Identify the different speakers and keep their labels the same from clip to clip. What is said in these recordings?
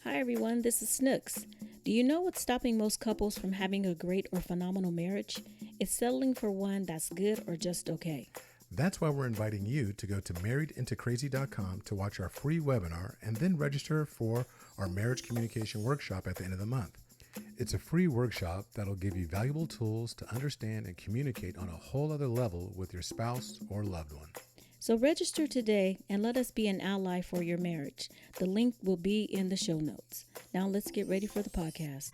Speaker 1: Hi everyone, this is Snooks. Do you know what's stopping most couples from having a great or phenomenal marriage? It's settling for one that's good or just okay.
Speaker 2: That's why we're inviting you to go to marriedintocrazy.com to watch our free webinar and then register for our marriage communication workshop at the end of the month. It's a free workshop that'll give you valuable tools to understand and communicate on a whole other level with your spouse or loved one.
Speaker 1: So register today and let us be an ally for your marriage. The link will be in the show notes. Now let's get ready for the podcast.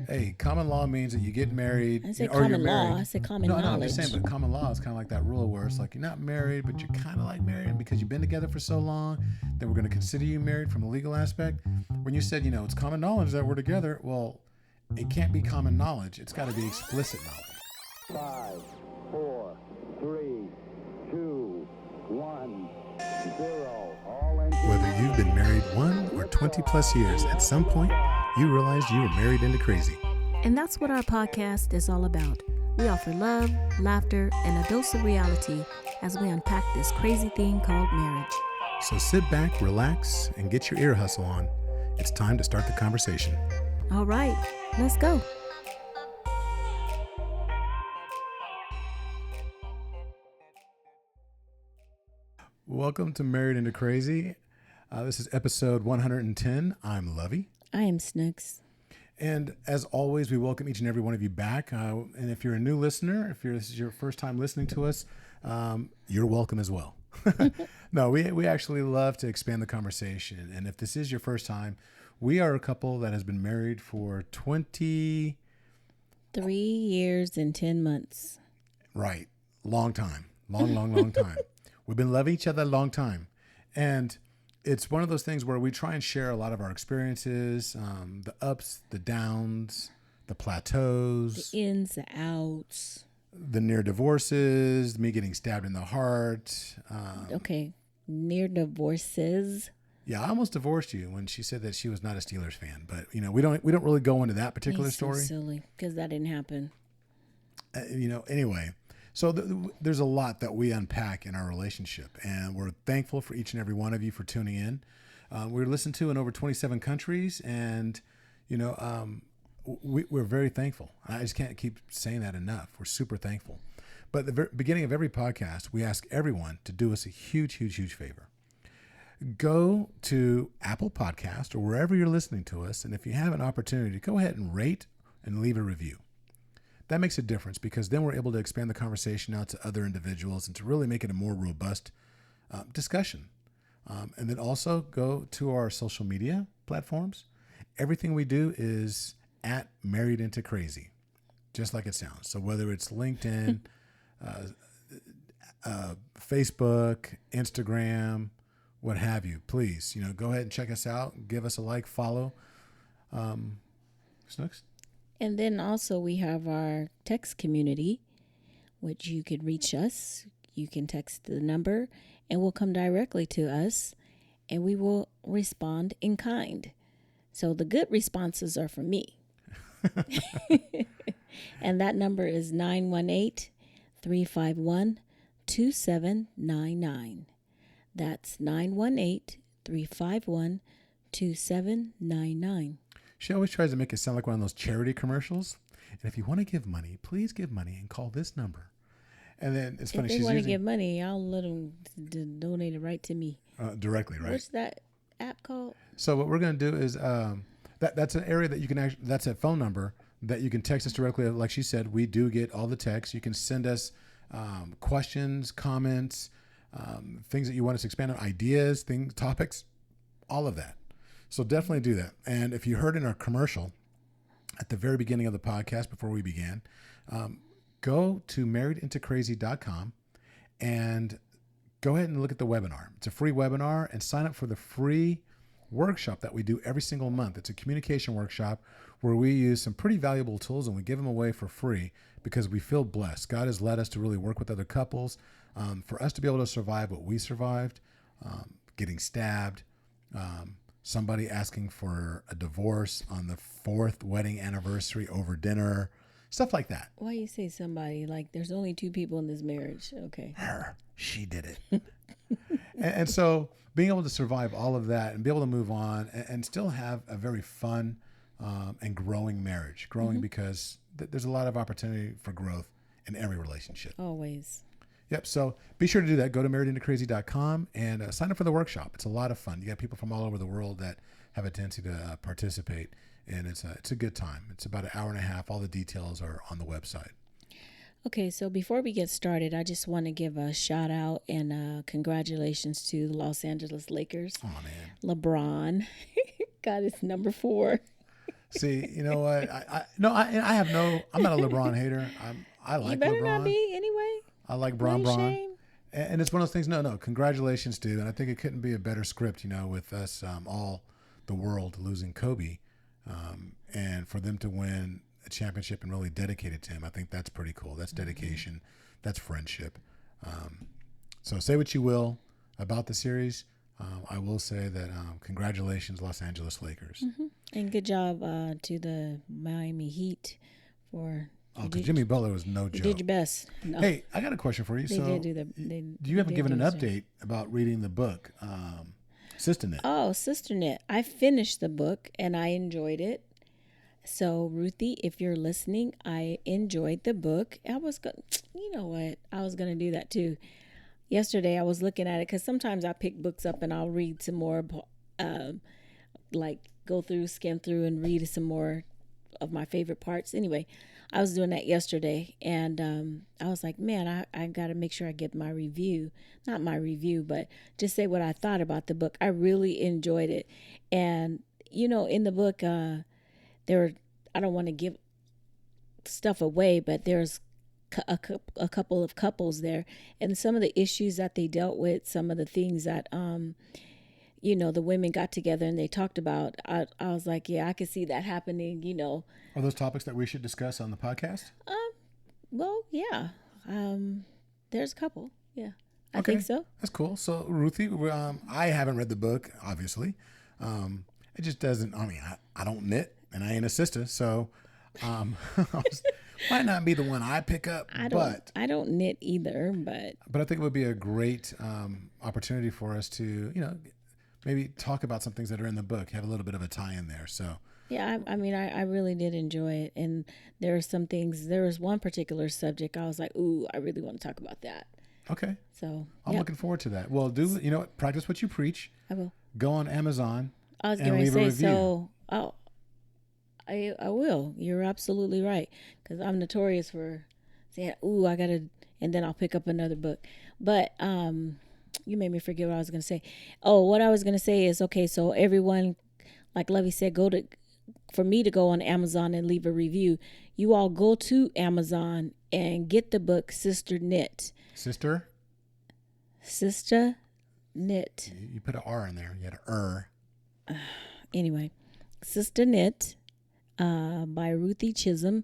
Speaker 2: Hey, common law means that you get married.
Speaker 1: I said
Speaker 2: or you're
Speaker 1: common law.
Speaker 2: married.
Speaker 1: I said common
Speaker 2: No,
Speaker 1: knowledge.
Speaker 2: I'm just saying, but common law is kind of like that rule where it's like you're not married, but you're kind of like married. And because you've been together for so long, then we're going to consider you married from a legal aspect. When you said, it's common knowledge that we're together, well, it can't be common knowledge. It's got to be explicit knowledge.
Speaker 3: 5, 4, 3, 2, 1, 0. All engines.
Speaker 2: Whether you've been married 1 or 20 plus years, at some point, you realized you were married into crazy.
Speaker 1: And that's what our podcast is all about. We offer love, laughter, and a dose of reality as we unpack this crazy thing called marriage.
Speaker 2: So sit back, relax, and get your ear hustle on. It's time to start the conversation.
Speaker 1: All right, let's go.
Speaker 2: Welcome to Married into Crazy. This is episode 110. I'm Lovey.
Speaker 1: I am Snooks.
Speaker 2: And as always, we welcome each and every one of you back. And if you're a new listener, if this is your first time listening to us, you're welcome as well. No, we actually love to expand the conversation. And if this is your first time, we are a couple that has been married for 3
Speaker 1: years and 10 months.
Speaker 2: Right. Long time. Long time. We've been loving each other a long time. And it's one of those things where we try and share a lot of our experiences, the ups, the downs, the plateaus,
Speaker 1: The ins, the outs.
Speaker 2: the near divorces, me getting stabbed in the heart.
Speaker 1: Okay, near divorces.
Speaker 2: Yeah, I almost divorced you when she said that she was not a Steelers fan. But we don't really go into that particular
Speaker 1: He's
Speaker 2: story.
Speaker 1: So silly, because that didn't happen.
Speaker 2: Anyway. So there's a lot that we unpack in our relationship, and we're thankful for each and every one of you for tuning in. We're listened to in over 27 countries, and we're very thankful. I just can't keep saying that enough. We're super thankful. But at the beginning of every podcast, we ask everyone to do us a huge favor. Go to Apple Podcast or wherever you're listening to us, and if you have an opportunity, go ahead and rate and leave a review. That makes a difference because then we're able to expand the conversation out to other individuals and to really make it a more robust discussion. And then also go to our social media platforms. Everything we do is at Married Into Crazy, just like it sounds. So whether it's LinkedIn, Facebook, Instagram, what have you, please, go ahead and check us out. Give us a like, follow. Snooks?
Speaker 1: And then also we have our text community, which you could reach us. You can text the number and we'll come directly to us and we will respond in kind. So the good responses are from me. And that number is 918-351-2799. That's 918-351-2799.
Speaker 2: She always tries to make it sound like one of those charity commercials. And if you want to give money, please give money and call this number. And then it's funny.
Speaker 1: If they want to give money, I'll let them donate it right to me.
Speaker 2: Directly, right?
Speaker 1: What's that app called?
Speaker 2: So what we're going to do is that's an area that you can actually, that's a phone number that you can text us directly. Like she said, we do get all the texts. You can send us questions, comments, things that you want us to expand on, ideas, topics, all of that. So definitely do that. And if you heard in our commercial at the very beginning of the podcast before we began, go to marriedintocrazy.com and go ahead and look at the webinar. It's a free webinar, and sign up for the free workshop that we do every single month. It's a communication workshop where we use some pretty valuable tools and we give them away for free because we feel blessed. God has led us to really work with other couples, for us to be able to survive what we survived, getting stabbed, somebody asking for a divorce on the 4th wedding anniversary over dinner, stuff like that.
Speaker 1: Why you say somebody? Like there's only 2 people in this marriage. Okay.
Speaker 2: Her, she did it. And so being able to survive all of that and be able to move on and still have a very fun and growing marriage, growing because there's a lot of opportunity for growth in every relationship.
Speaker 1: Always.
Speaker 2: Yep. So be sure to do that. Go to marriedintocrazy.com and sign up for the workshop. It's a lot of fun. You got people from all over the world that have a tendency to participate, and it's a good time. It's about an hour and a half. All the details are on the website.
Speaker 1: Okay, so before we get started, I just want to give a shout out and congratulations to the Los Angeles Lakers.
Speaker 2: Oh, man.
Speaker 1: LeBron got his number 4.
Speaker 2: See, you know what? I'm not a LeBron hater. I like
Speaker 1: You better
Speaker 2: LeBron.
Speaker 1: not be anyway.
Speaker 2: I like
Speaker 1: No
Speaker 2: Bron.
Speaker 1: shame.
Speaker 2: And it's one of those things. No, congratulations, dude. And I think it couldn't be a better script, with us, all the world losing Kobe, and for them to win a championship and really dedicate it to him. I think that's pretty cool. That's dedication. That's friendship. So say what you will about the series. I will say that congratulations, Los Angeles Lakers.
Speaker 1: And good job to the Miami Heat for
Speaker 2: Oh, because Jimmy Butler was no
Speaker 1: you
Speaker 2: joke.
Speaker 1: did your best. No,
Speaker 2: Hey, I got a question for you.
Speaker 1: they
Speaker 2: So
Speaker 1: did do the.
Speaker 2: you haven't given an
Speaker 1: do the same.
Speaker 2: update about reading the book, Sister Knit.
Speaker 1: Oh, Sister Knit. I finished the book and I enjoyed it. So, Ruthie, if you're listening, I enjoyed the book. You know what? I was going to do that too. Yesterday, I was looking at it because sometimes I pick books up and I'll read some more, like go through, skim through, and read some more of my favorite parts. Anyway, I was doing that yesterday, and I was like, man, I got to make sure I get my review. Not my review, but just say what I thought about the book. I really enjoyed it. And, in the book, I don't want to give stuff away, but there's a couple of couples there, and some of the issues that they dealt with, some of the things that the women got together and they talked about. I was like, yeah, I could see that happening.
Speaker 2: Are those topics that we should discuss on the podcast?
Speaker 1: Well, yeah. There's a couple. Yeah, I
Speaker 2: Okay.
Speaker 1: think so.
Speaker 2: That's cool. So, Ruthie, I haven't read the book, obviously. It just doesn't, I don't knit and I ain't a sister. So, might not be the one I pick up,
Speaker 1: I
Speaker 2: but
Speaker 1: don't knit either, but
Speaker 2: I think it would be a great opportunity for us to, maybe talk about some things that are in the book, have a little bit of a tie in there. So,
Speaker 1: yeah, I really did enjoy it. And there are some things, there was one particular subject I was like, ooh, I really want to talk about that.
Speaker 2: okay.
Speaker 1: So,
Speaker 2: I'm
Speaker 1: yeah,
Speaker 2: looking forward to that. Well, practice what you preach.
Speaker 1: I will.
Speaker 2: Go on Amazon
Speaker 1: I was
Speaker 2: and
Speaker 1: going to
Speaker 2: leave a
Speaker 1: say,
Speaker 2: review.
Speaker 1: I will. You're absolutely right. Because I'm notorious for saying, ooh, I got to, and then I'll pick up another book. But you made me forget what I was going to say. Oh, what I was going to say is, okay, so everyone, like Lovey said, for me to go on Amazon and leave a review. You all go to Amazon and get the book Sister Knit.
Speaker 2: Sister
Speaker 1: Knit.
Speaker 2: You put an R in there. You had an
Speaker 1: Anyway, Sister Knit by Ruthie Chisholm.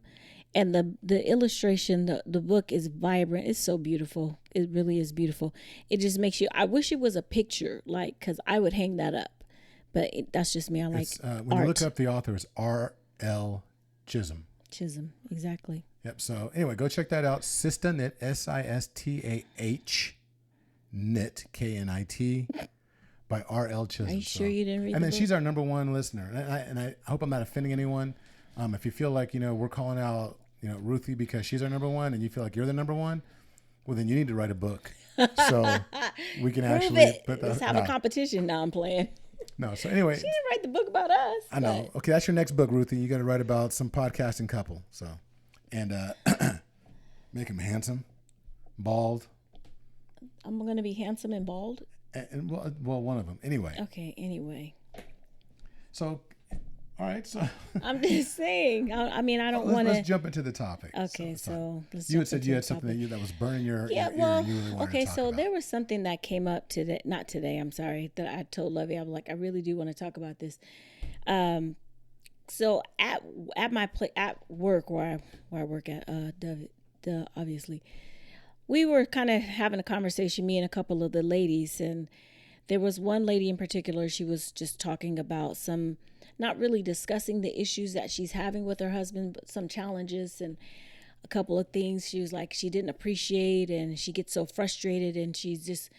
Speaker 1: And the illustration, the book is vibrant. It's so beautiful. It really is beautiful. It just makes you, I wish it was a picture, because I would hang that up. But that's just me. I like
Speaker 2: when
Speaker 1: art.
Speaker 2: you look up the author, it's R.L. Chisholm.
Speaker 1: Chisholm, exactly.
Speaker 2: Yep. So anyway, go check that out. Sister Knit, Sistah, Knit, Knit, by R.L. Chisholm.
Speaker 1: Are you sure you didn't read
Speaker 2: And
Speaker 1: the
Speaker 2: then
Speaker 1: book?
Speaker 2: she's our number one listener. And I hope I'm not offending anyone. If you feel like, we're calling out, Ruthie because she's our number one and you feel like you're the number one, well, then you need to write a book. So we can
Speaker 1: Prove
Speaker 2: actually
Speaker 1: it.
Speaker 2: put
Speaker 1: Let's have a competition. Now I'm playing.
Speaker 2: No. So anyway,
Speaker 1: She didn't write the book about us.
Speaker 2: I know. Okay, that's your next book, Ruthie. You got to write about some podcasting couple. So, and make him handsome, bald,
Speaker 1: I'm going to be handsome and bald.
Speaker 2: and well, one of them. Anyway,
Speaker 1: Okay, anyway.
Speaker 2: so, all right. So,
Speaker 1: I'm just saying. I mean, I don't want
Speaker 2: let's
Speaker 1: to.
Speaker 2: jump into the topic.
Speaker 1: Okay, so let's
Speaker 2: you had
Speaker 1: jump
Speaker 2: said
Speaker 1: into
Speaker 2: you
Speaker 1: the
Speaker 2: had something
Speaker 1: topic.
Speaker 2: that was burning your
Speaker 1: Yeah,
Speaker 2: ear.
Speaker 1: well,
Speaker 2: And you really wanted
Speaker 1: okay,
Speaker 2: to talk
Speaker 1: so
Speaker 2: about.
Speaker 1: there was something that came up today, not today, I'm sorry, that I told Lovey, I'm like, I really do want to talk about this. So at my at work where I work at, obviously, we were kind of having a conversation, me and a couple of the ladies, and there was one lady in particular, she was just talking about some, not really discussing the issues that she's having with her husband, but some challenges and a couple of things she was like she didn't appreciate, and she gets so frustrated, and she's just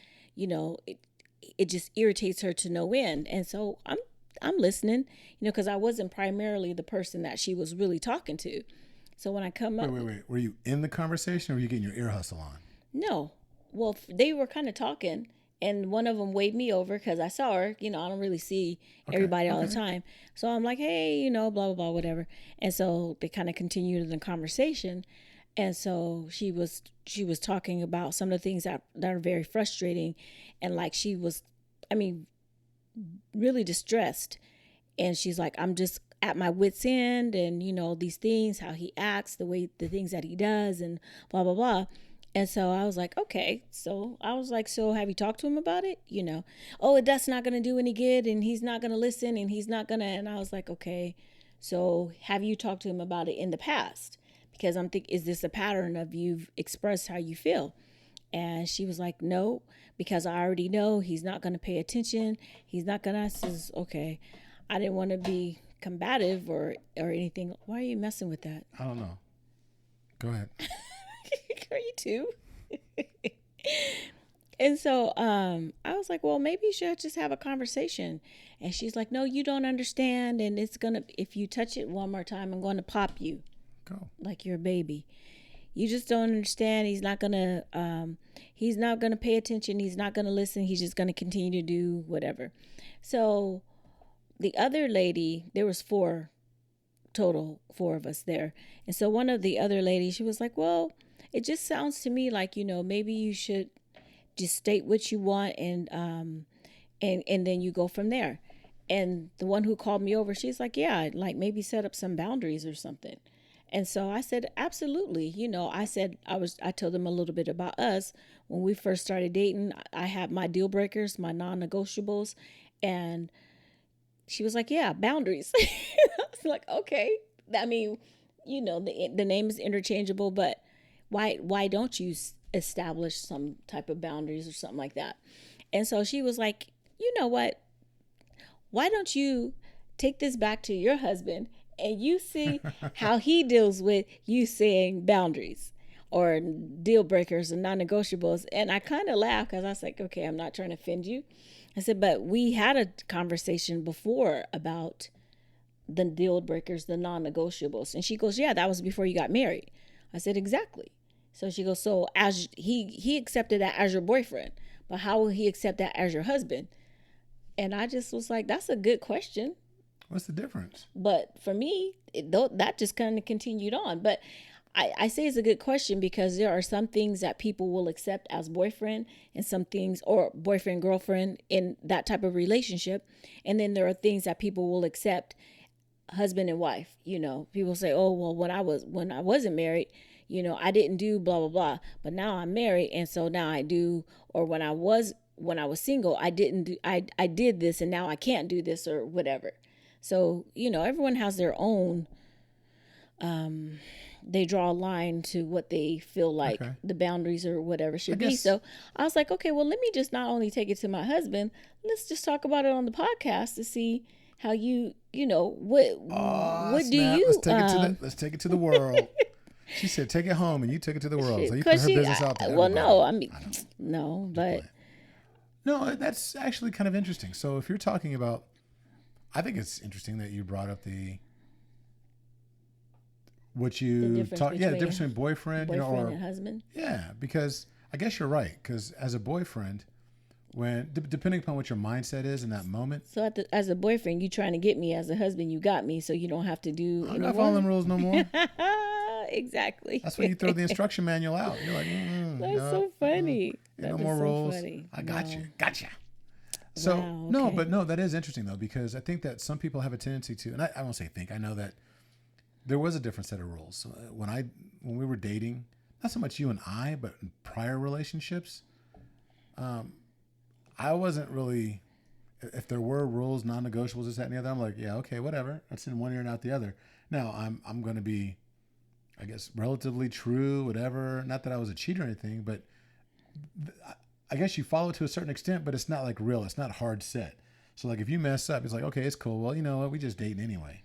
Speaker 1: it just irritates her to no end. And so I'm listening, because I wasn't primarily the person that she was really talking to. So when I come up,
Speaker 2: Wait. Were you in the conversation, or were you getting your ear hustle on?
Speaker 1: no, well, they were kind of talking, and one of them waved me over because I saw her. I don't really see everybody all the time. So I'm like, hey, blah, blah, blah, whatever. And so they kind of continued the conversation. And so she was talking about some of the things that are very frustrating. And like she was, really distressed. And she's like, I'm just at my wit's end. And, these things, how he acts, the things that he does, and blah, blah, blah. And so I was like, okay. So I was like, so have you talked to him about it? Oh, that's not going to do any good, and he's not going to listen, and he's not going to. And I was like, okay. So have you talked to him about it in the past? Because I'm thinking, is this a pattern of you've expressed how you feel? And she was like, no, because I already know he's not going to pay attention. He's not going to. I says, okay. I didn't want to be combative or anything. Why are you messing with that?
Speaker 2: I don't know. Go ahead.
Speaker 1: Are you too? And so I was like, well, maybe you should just have a conversation. And she's like, no, you don't understand. And if you touch it one more time, I'm going to pop you.
Speaker 2: Go.
Speaker 1: Like you're a baby. You just don't understand. He's not going to pay attention. He's not going to listen. He's just going to continue to do whatever. So the other lady, there was four of us there. And so one of the other ladies, she was like, well, it just sounds to me like, maybe you should just state what you want and then you go from there. And the one who called me over, she's like, yeah, like maybe set up some boundaries or something. And so I said, absolutely. I told them a little bit about us. When we first started dating, I had my deal breakers, my non-negotiables. And she was like, yeah, boundaries. I was like, okay. I mean, the name is interchangeable, but why don't you establish some type of boundaries or something like that? And so she was like, you know what? Why don't you take this back to your husband and you see how he deals with you saying boundaries or deal breakers and non-negotiables? And I kind of laughed because I was like, okay, I'm not trying to offend you. I said, but we had a conversation before about the deal breakers, the non-negotiables. And she goes, yeah, that was before you got married. I said, exactly. So she goes, so as he accepted that as your boyfriend, but how will he accept that as your husband? And I just was like, that's a good question.
Speaker 2: What's the difference?
Speaker 1: But for me, that just kind of continued on. But I say it's a good question because there are some things that people will accept as boyfriend and some things, or boyfriend, girlfriend in that type of relationship. And then there are things that people will accept husband and wife. People say, oh, well, when I wasn't married, I didn't do blah, blah, blah. But now I'm married. And so now I do. Or when I was single, I didn't do, I did this and now I can't do this or whatever. So, everyone has their own, they draw a line to what they feel like the boundaries or whatever should be. So I was like, okay, well, let me just not only take it to my husband, let's just talk about it on the podcast to see how what do you,
Speaker 2: let's take it to the world. She said, take it home, and you took it to the world. So you put her business out there.
Speaker 1: Well, no, no, but.
Speaker 2: No, that's actually kind of interesting. So if you're talking about, I think it's interesting that you brought up the difference between boyfriend
Speaker 1: and husband.
Speaker 2: Yeah, because I guess you're right. Because as a boyfriend, when depending upon what your mindset is in that moment.
Speaker 1: So as a boyfriend, you trying to get me. As a husband, you got me, so you don't have to do.
Speaker 2: I'm not following them rules no more.
Speaker 1: Exactly.
Speaker 2: That's when you throw the instruction manual out. You're like,
Speaker 1: that's so funny.
Speaker 2: No more rules.
Speaker 1: Funny.
Speaker 2: I got you. Gotcha. So
Speaker 1: wow, okay.
Speaker 2: no, that is interesting though, because I think that some people have a tendency to, and I won't say think, I know that there was a different set of rules. So when we were dating, not so much you and I, but in prior relationships, I wasn't really, if there were rules, non-negotiables, this, that, and the other, I'm like, yeah, okay, whatever. That's in one ear and out the other. Now I'm going to be, I guess, relatively true, whatever. Not that I was a cheater or anything, but I guess you follow it to a certain extent, but it's not like real. It's not hard set. So like if you mess up, it's like, okay, it's cool. Well, you know what? We just dating anyway.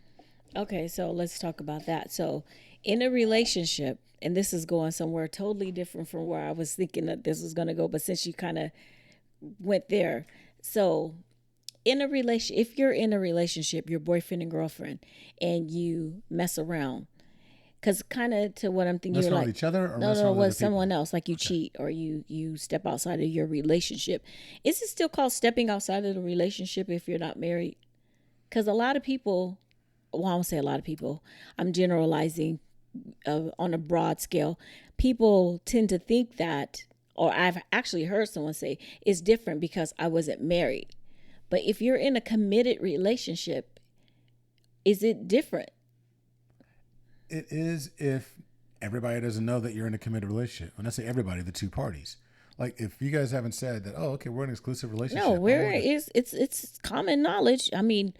Speaker 1: Okay, so let's talk about that. So in a relationship, and this is going somewhere totally different from where I was thinking that this was going to go, but since you kind of went there, So, in a relation, if you're in a relationship, your boyfriend and girlfriend, and you mess around, because kind of to what I'm thinking,
Speaker 2: Messing
Speaker 1: you're
Speaker 2: around
Speaker 1: like,
Speaker 2: with each other or
Speaker 1: no,
Speaker 2: messing
Speaker 1: no,
Speaker 2: around with
Speaker 1: with
Speaker 2: other people?
Speaker 1: someone else, like you cheat or you step outside of your relationship. Is it still called stepping outside of the relationship if you're not married? Because a lot of people, well, I won't say a lot of people, I'm generalizing on a broad scale. People tend to think that, or I've actually heard someone say, it's different because I wasn't married. But if you're in a committed relationship, is it different?
Speaker 2: It is if everybody doesn't know that you're in a committed relationship. When I say everybody, the two parties. Like if you guys haven't said that, oh, okay, we're in an exclusive relationship.
Speaker 1: No,
Speaker 2: I'm
Speaker 1: we're
Speaker 2: willing to-
Speaker 1: it's common knowledge. I mean,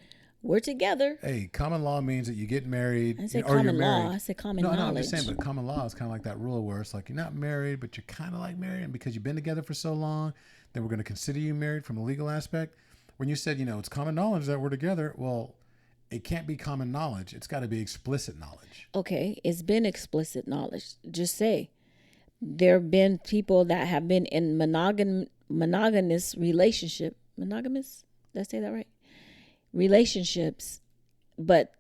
Speaker 1: we're together.
Speaker 2: Hey, common law means that you get married.
Speaker 1: I said
Speaker 2: or you're
Speaker 1: common
Speaker 2: married.
Speaker 1: law. I said common
Speaker 2: No,
Speaker 1: knowledge.
Speaker 2: I'm just saying, but common law is kind of like that rule where it's like you're not married, but you're kind of like married, and because you've been together for so long, then we're going to consider you married from a legal aspect. When you said, it's common knowledge that we're together, well, it can't be common knowledge. It's got to be explicit knowledge.
Speaker 1: Okay, it's been explicit knowledge. Just say there have been people that have been in monogamous relationship. Monogamous? Did I say that right? Relationships, but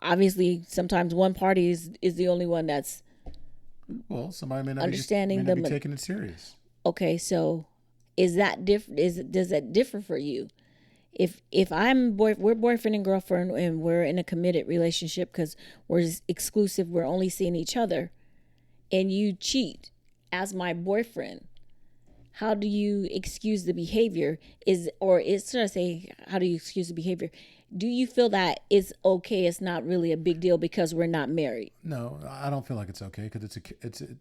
Speaker 1: obviously sometimes one party is the only one that's
Speaker 2: Well, somebody may not
Speaker 1: understanding
Speaker 2: be, may not
Speaker 1: the
Speaker 2: be taking it serious.
Speaker 1: okay. So is that different? Does that differ for you? If we're boyfriend and girlfriend and we're in a committed relationship because we're exclusive, we're only seeing each other, and you cheat as my boyfriend, how do you excuse the behavior? Should I say, how do you excuse the behavior? Do you feel that it's okay? It's not really a big deal because we're not married.
Speaker 2: No, I don't feel like it's okay because it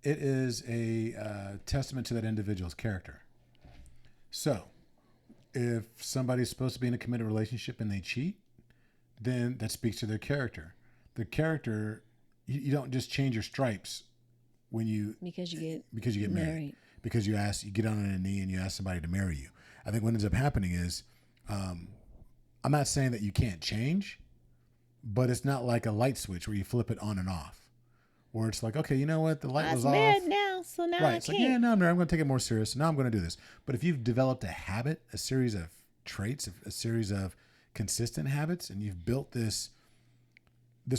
Speaker 2: is a testament to that individual's character. So, if somebody's supposed to be in a committed relationship and they cheat, then that speaks to their character. The character, you don't just change your stripes when you
Speaker 1: Because you get
Speaker 2: married. Because you get on a knee and you ask somebody to marry you. I think what ends up happening is, I'm not saying that you can't change, but it's not like a light switch where you flip it on and off. Where it's like, okay, you know what, the light was
Speaker 1: I'm
Speaker 2: off.
Speaker 1: married now, so now
Speaker 2: Right.
Speaker 1: I
Speaker 2: It's
Speaker 1: can't.
Speaker 2: like, yeah, no, I'm going to take it more serious. Now I'm going to do this. But if you've developed a habit, a series of traits, a series of consistent habits, and you've built this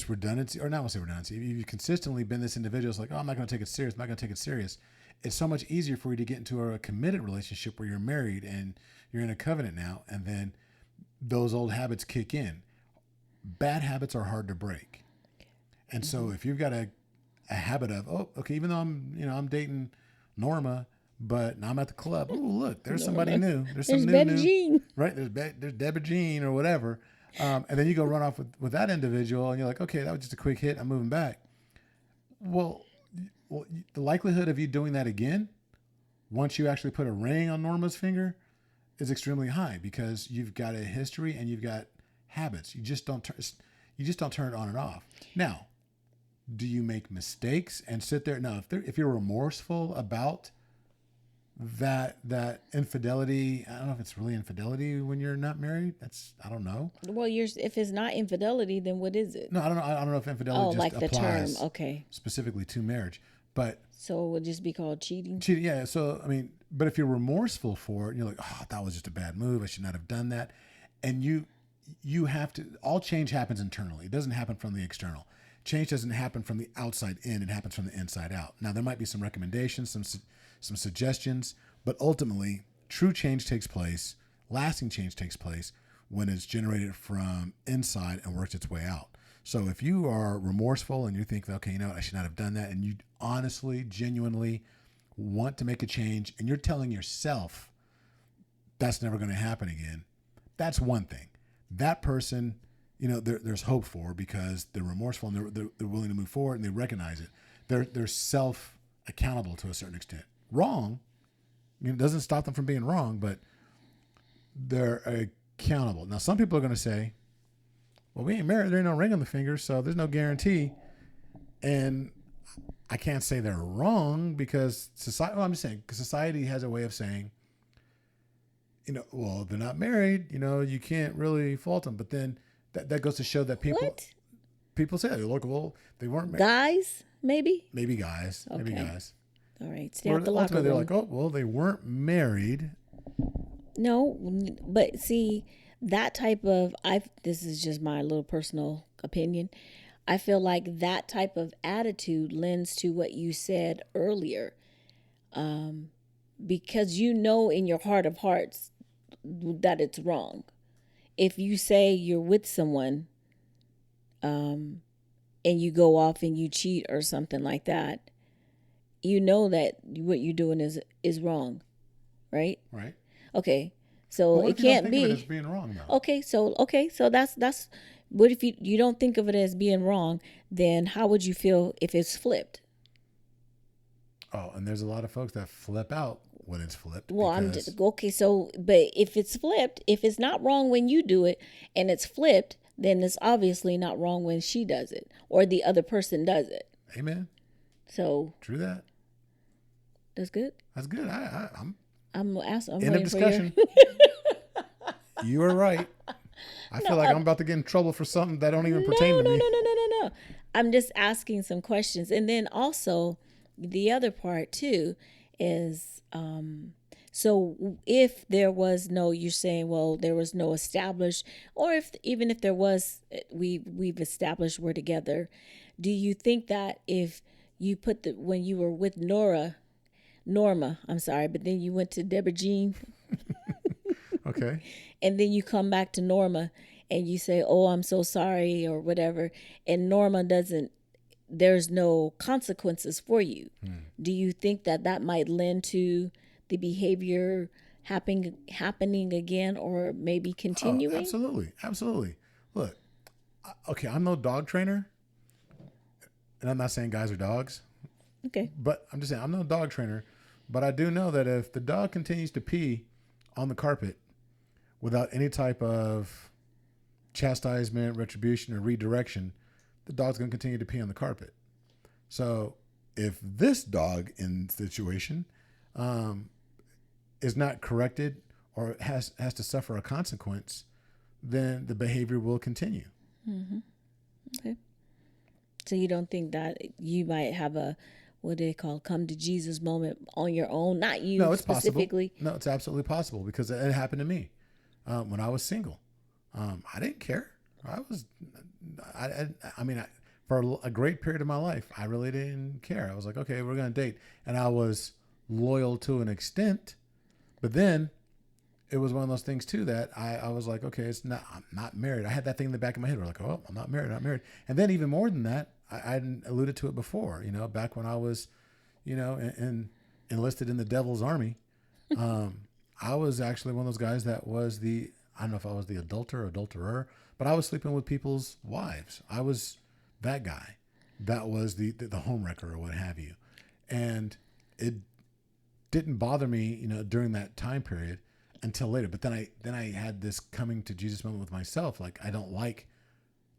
Speaker 2: redundancy, or not want to say redundancy, if you've consistently been this individual, it's like, oh, I'm not going to take it serious. I'm not going to take it serious. It's so much easier for you to get into a committed relationship where you're married and you're in a covenant now, and then those old habits kick in. Bad habits are hard to break. And so if you've got a habit of, oh, okay, even though I'm dating Norma, but now I'm at the club. Oh, look, there's somebody new. There's some
Speaker 1: Betty
Speaker 2: new,
Speaker 1: Jean.
Speaker 2: right? There's Deborah Jean or whatever. And then you go run off with that individual and you're like, okay, that was just a quick hit. I'm moving back. Well, the likelihood of you doing that again, once you actually put a ring on Norma's finger, is extremely high because you've got a history and you've got habits. You just don't turn it on and off. Now, do you make mistakes and sit there? No, if you're remorseful about that infidelity, I don't know if it's really infidelity when you're not married. I don't know.
Speaker 1: Well, if it's not infidelity, then what is it?
Speaker 2: No, I don't know. I don't know if infidelity just
Speaker 1: like the term.
Speaker 2: applies
Speaker 1: Okay.
Speaker 2: specifically to marriage, but
Speaker 1: So it would just be called cheating.
Speaker 2: cheating. Yeah. So I mean, but if you're remorseful for it, and you're like, oh, that was just a bad move. I should not have done that. And you have to. All change happens internally. It doesn't happen from the external. Change doesn't happen from the outside in. It happens from the inside out. Now there might be some recommendations, some suggestions, but ultimately, true change takes place. Lasting change takes place when it's generated from inside and works its way out. So if you are remorseful and you think, okay, you know what, I should not have done that, and you honestly, genuinely want to make a change, and you're telling yourself that's never going to happen again, that's one thing. That person, there's hope for because they're remorseful and they're willing to move forward and they recognize it. They're self accountable to a certain extent. Wrong, it doesn't stop them from being wrong, but they're accountable. Now, some people are going to say, well, we ain't married. There ain't no ring on the finger, so there's no guarantee. And I can't say they're wrong because society, well, I'm just saying, because society has a way of saying, well, they're not married, you can't really fault them. But then that goes to show that people say, look, well, they weren't married.
Speaker 1: Guys, maybe?
Speaker 2: Maybe guys.
Speaker 1: Okay.
Speaker 2: Maybe guys.
Speaker 1: All right. Stay out the locker
Speaker 2: Ultimately,
Speaker 1: room.
Speaker 2: they're like, oh, well, they weren't married.
Speaker 1: No, but see, that type of this is just my little personal opinion. I feel like that type of attitude lends to what you said earlier, because you know in your heart of hearts that it's wrong. If you say you're with someone, and you go off and you cheat or something like that, you know that what you're doing is wrong, right?
Speaker 2: Right.
Speaker 1: Okay. So
Speaker 2: Well, what
Speaker 1: it
Speaker 2: if you don't
Speaker 1: can't
Speaker 2: think of it as
Speaker 1: be.
Speaker 2: being wrong though?
Speaker 1: Okay, so that's what if you don't think of it as being wrong, then how would you feel if it's flipped?
Speaker 2: Oh, and there's a lot of folks that flip out when it's flipped
Speaker 1: Well, I'm
Speaker 2: because
Speaker 1: just okay, so but if it's flipped, if it's not wrong when you do it and it's flipped, then it's obviously not wrong when she does it or the other person does it.
Speaker 2: amen.
Speaker 1: So
Speaker 2: True that.
Speaker 1: that's good.
Speaker 2: That's good. I'm
Speaker 1: I'm I'm
Speaker 2: end of
Speaker 1: waiting for your
Speaker 2: discussion. You are right. I feel like I'm about to get in trouble for something that don't even pertain to me.
Speaker 1: no. I'm just asking some questions. And then also, the other part too is so if there was no, you're saying, well, there was no established, or if even if there was, we've established we're together. Do you think that if you put the when you were with Norma, I'm sorry, but then you went to Deborah Jean,
Speaker 2: Okay.
Speaker 1: and then you come back to Norma and you say, "Oh, I'm so sorry," or whatever, and Norma doesn't, there's no consequences for you. Do you think that that might lend to the behavior happening again, or maybe
Speaker 2: Oh,
Speaker 1: continuing?
Speaker 2: absolutely. Absolutely. Look, okay, I'm no dog trainer, and I'm not saying guys are dogs,
Speaker 1: Okay.
Speaker 2: but I'm just saying I'm no dog trainer, but I do know that if the dog continues to pee on the carpet without any type of chastisement, retribution, or redirection, the dog's going to continue to pee on the carpet. So if this dog in situation is not corrected or has to suffer a consequence, then the behavior will continue.
Speaker 1: Okay. So you don't think that you might have a, what do they call, come to Jesus moment on your own? Not you
Speaker 2: No, it's possible.
Speaker 1: specifically.
Speaker 2: No, it's absolutely possible because it happened to me when I was single. I didn't care. I mean, for a great period of my life, I really didn't care. I was like, okay, we're going to date. And I was loyal to an extent. But then it was one of those things too that I was like, okay, I'm not married. I had that thing in the back of my head. We're like, oh, I'm not married, not married. And then even more than that, I hadn't alluded to it before, back when I was, enlisted in the devil's army. I was actually one of those guys that was I don't know if I was the adulterer, but I was sleeping with people's wives. I was that guy. That was the homewrecker or what have you. And it didn't bother me, during that time period until later. But then I had this coming to Jesus moment with myself. Like, I don't like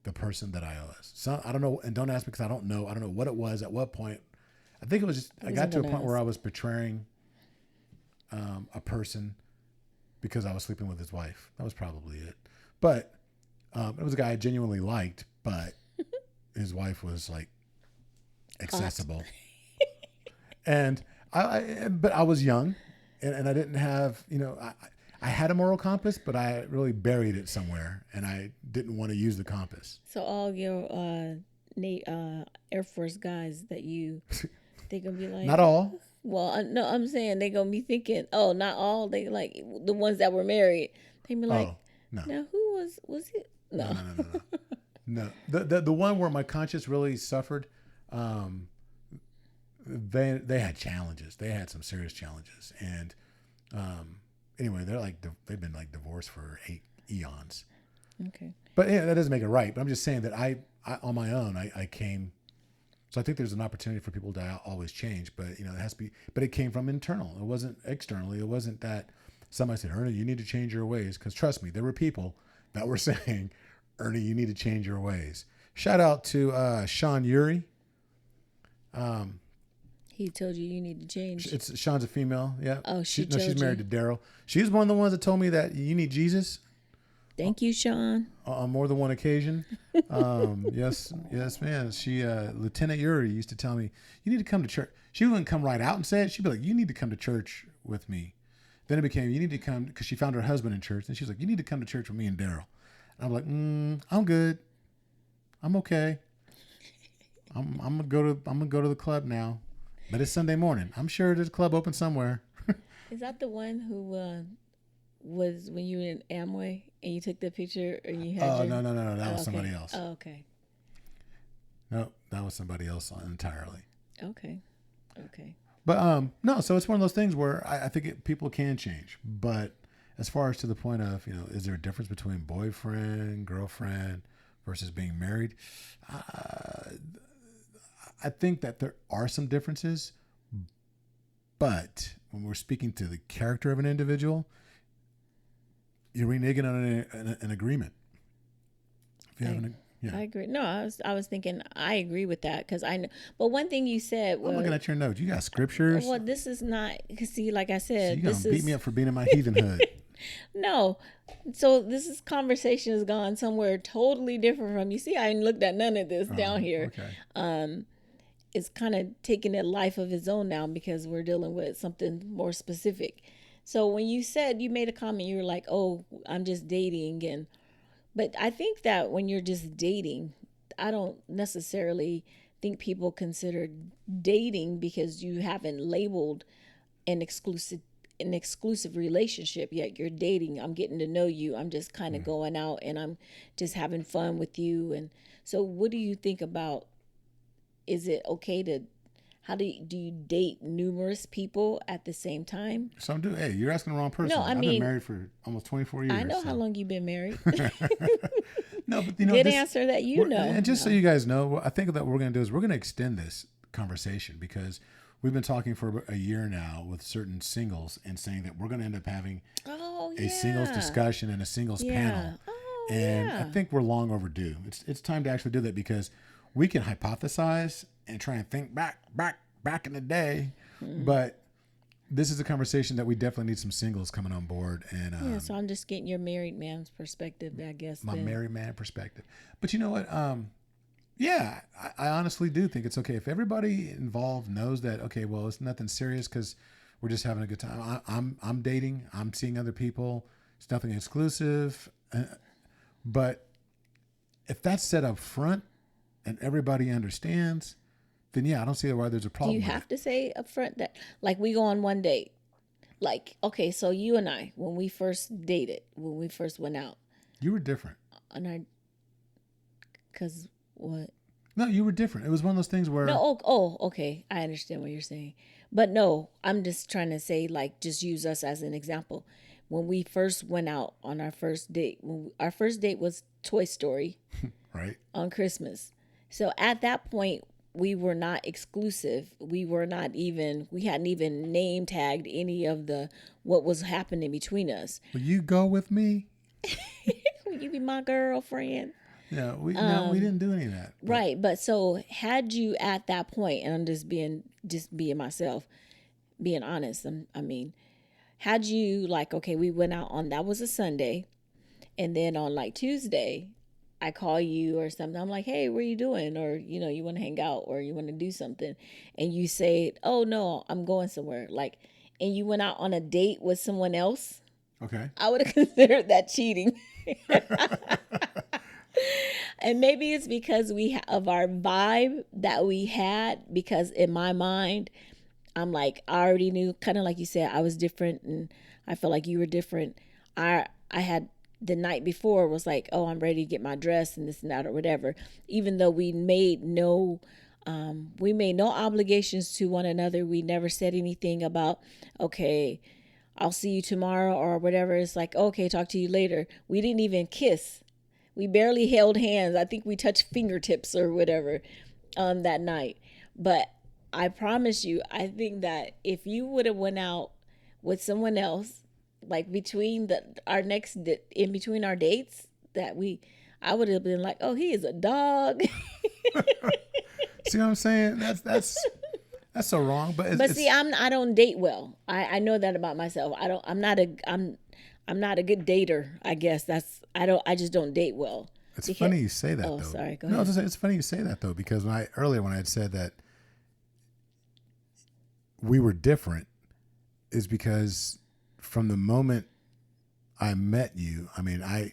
Speaker 2: the person that I was. So I don't know, and don't ask me because I don't know. I don't know what it was at what point. I think it was just I got to a point where I was betraying a person because I was sleeping with his wife. That was probably it. But it was a guy I genuinely liked, but his wife was like accessible. And but I was young, and I didn't have, I had a moral compass, but I really buried it somewhere, and I didn't want to use the compass.
Speaker 1: So all your Air Force guys that they gonna be like,
Speaker 2: Not all.
Speaker 1: well, no, I'm saying they gonna be thinking, oh, not all. They like the ones that were married. They be like,
Speaker 2: Oh, no.
Speaker 1: now who was it? No.
Speaker 2: No. No. The one where my conscience really suffered, they had challenges. They had some serious challenges, and anyway, they've been like divorced for 8 eons.
Speaker 1: Okay.
Speaker 2: But yeah, that doesn't make it right. But I'm just saying that I on my own, I came. So I think there's an opportunity for people to always change, but it has to be. But it came from internal. It wasn't externally. It wasn't that somebody said, "Ernie, you need to change your ways." Because trust me, there were people that were saying, "Ernie, you need to change your ways." Shout out to Sean Uri.
Speaker 1: He told you need to change.
Speaker 2: It's Sean's a female. Yeah.
Speaker 1: Oh, she's
Speaker 2: married to Daryl. She's one of the ones that told me that you need Jesus.
Speaker 1: Thank you, Sean.
Speaker 2: On more than one occasion. Yes, man. She, Lieutenant Uri used to tell me, you need to come to church. She wouldn't come right out and say it. She'd be like, you need to come to church with me. Then it became, you need to come, because she found her husband in church, and she's like, you need to come to church with me and Daryl. And I'm like, I'm good. I'm okay. I'm gonna go to the club now, but it's Sunday morning. I'm sure there's a club open somewhere.
Speaker 1: Is that the one who was when you were in Amway and you took the picture and you had?
Speaker 2: Oh,
Speaker 1: your...
Speaker 2: no. That was
Speaker 1: okay.
Speaker 2: somebody else.
Speaker 1: Oh, okay.
Speaker 2: No, that was somebody else entirely.
Speaker 1: Okay.
Speaker 2: But no, so it's one of those things where I think people can change. But as far as to the point of, is there a difference between boyfriend, girlfriend versus being married? I think that there are some differences, but when we're speaking to the character of an individual, you're reneging on an agreement. If you have
Speaker 1: I agree. No, I was thinking I agree with that because I know. But one thing you said was,
Speaker 2: I'm looking at your notes. You got scriptures.
Speaker 1: Well, this is not. See, like I
Speaker 2: So
Speaker 1: said,
Speaker 2: you gonna beat me up for being in my heathenhood.
Speaker 1: No. So conversation has gone somewhere totally different from. You see, I ain't looked at none of this down here.
Speaker 2: Okay.
Speaker 1: It's kind of taking a life of its own now because we're dealing with something more specific. So when you said, you made a comment, you were like, "Oh, I'm just dating," but I think that when you're just dating, I don't necessarily think people consider dating because you haven't labeled an exclusive relationship yet. You're dating. I'm getting to know you. I'm just kind of going out and I'm just having fun with you. And so what do you think about, is it okay to, how do you date numerous people at the same time?
Speaker 2: Some do. Hey, you're asking the wrong person.
Speaker 1: No, I've
Speaker 2: been married for almost 24 years.
Speaker 1: I know how long you've been married.
Speaker 2: No, but
Speaker 1: Good answer that you know.
Speaker 2: And just so you guys know, I think that what we're going to do is we're going to extend this conversation because we've been talking for a year now with certain singles and saying that we're going to end up having a singles discussion and a singles panel. And I think we're long overdue. It's time to actually do that because we can hypothesize and try and think back in the day, but this is a conversation that we definitely need some singles coming on board. And
Speaker 1: so I'm just getting your married man's perspective, I guess.
Speaker 2: My married man perspective. But you know what? I honestly do think it's okay if everybody involved knows that. Okay, well, it's nothing serious because we're just having a good time. I'm dating. I'm seeing other people. It's nothing exclusive. But if that's set up front and everybody understands, then I don't see why there's a problem.
Speaker 1: Do you have to say up front that, like, we go on one date? Like, okay, so you and I, when we first dated, when we first went out.
Speaker 2: You were different.
Speaker 1: Because what?
Speaker 2: No, you were different. It was one of those things where.
Speaker 1: No, okay. I understand what you're saying. But no, I'm just trying to say, like, just use us as an example. When we first went out on our first date, our first date was Toy Story.
Speaker 2: Right.
Speaker 1: On Christmas. So at that point, we were not exclusive. We hadn't even name tagged any of what was happening between us.
Speaker 2: Will you go with me?
Speaker 1: Will you be my girlfriend?
Speaker 2: No, we didn't do any of that.
Speaker 1: But. Right. But so had you at that point, and I'm just being myself, being honest. Had you okay, we went out on, that was a Sunday. And then on Tuesday, I call you or something. I'm like, hey, what are you doing? Or, you want to hang out or you want to do something. And you say, oh, no, I'm going somewhere. And you went out on a date with someone else.
Speaker 2: Okay.
Speaker 1: I would have considered that cheating. And maybe it's because of our vibe that we had, because in my mind, I'm like, I already knew, kind of like you said, I was different and I felt like you were different. I had the night before was like, oh, I'm ready to get my dress and this and that or whatever. Even though we made no obligations to one another. We never said anything about, okay, I'll see you tomorrow or whatever. It's like, okay, talk to you later. We didn't even kiss. We barely held hands. I think we touched fingertips or whatever that night. But I promise you, I think that if you would have went out with someone else, between in between our dates, I would have been like, oh, he is a dog.
Speaker 2: See what I'm saying? That's so wrong. But
Speaker 1: see, I don't date well. I know that about myself. I'm not a good dater. I guess I just don't date well.
Speaker 2: It's funny you say that.
Speaker 1: Oh,
Speaker 2: though.
Speaker 1: Sorry. Go ahead.
Speaker 2: No, it's funny you say that though, because when I had said that we were different, is because from the moment I met you, I mean, I